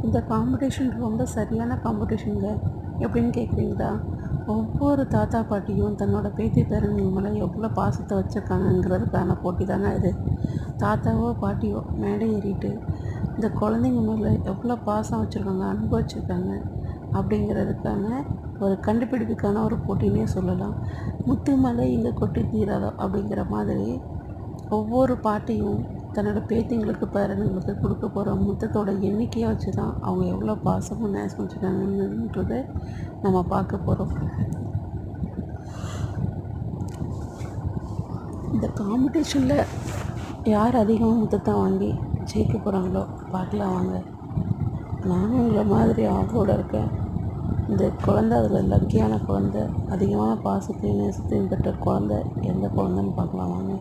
இந்த காம்படிஷன் ரொம்ப சரியான காம்படிஷனுங்க. எப்படின்னு கேட்குறீங்களா? ஒவ்வொரு தாத்தா பாட்டியும் தன்னோட பேத்தி பேரன்கள் மேலே எவ்வளோ பாசத்தை வச்சுருக்காங்கங்கிறதுக்கான போட்டி தானே இது. தாத்தாவோ பாட்டியோ மேடை ஏறிட்டு இந்த குழந்தைங்க மேலே எவ்வளோ பாசம் வச்சுருக்காங்க, அன்பு வச்சுருக்காங்க அப்படிங்கிறதுக்கான ஒரு கண்டுபிடிப்புக்கான ஒரு போட்டின்னே சொல்லலாம். முத்து மலை இங்கே கொட்டி தீராதோ அப்படிங்கிற மாதிரி ஒவ்வொரு பாட்டியும் தன்னோட பேத்திங்களுக்கு பேரனுங்களுக்கு கொடுக்க போகிற முத்தத்தோட எண்ணிக்கையை வச்சு தான் அவங்க எவ்வளோ பாசமும் நேசம் வச்சுருக்காங்கன்றதை நம்ம பார்க்க போகிறோம். இந்த காம்படிஷனில் யார் அதிகமாக முத்தத்தை வாங்கி ஜெயிக்க போகிறாங்களோ பார்க்கலாம் வாங்க. நானும் உங்களை மாதிரி ஆர்வோட இருக்கேன். இந்த குழந்தை அதில் லக்கியான குழந்தை, அதிகமான பாசத்தையும் நேசத்தையும் பெற்ற குழந்தை எந்த குழந்தைன்னு பார்க்கலாம் வாங்க.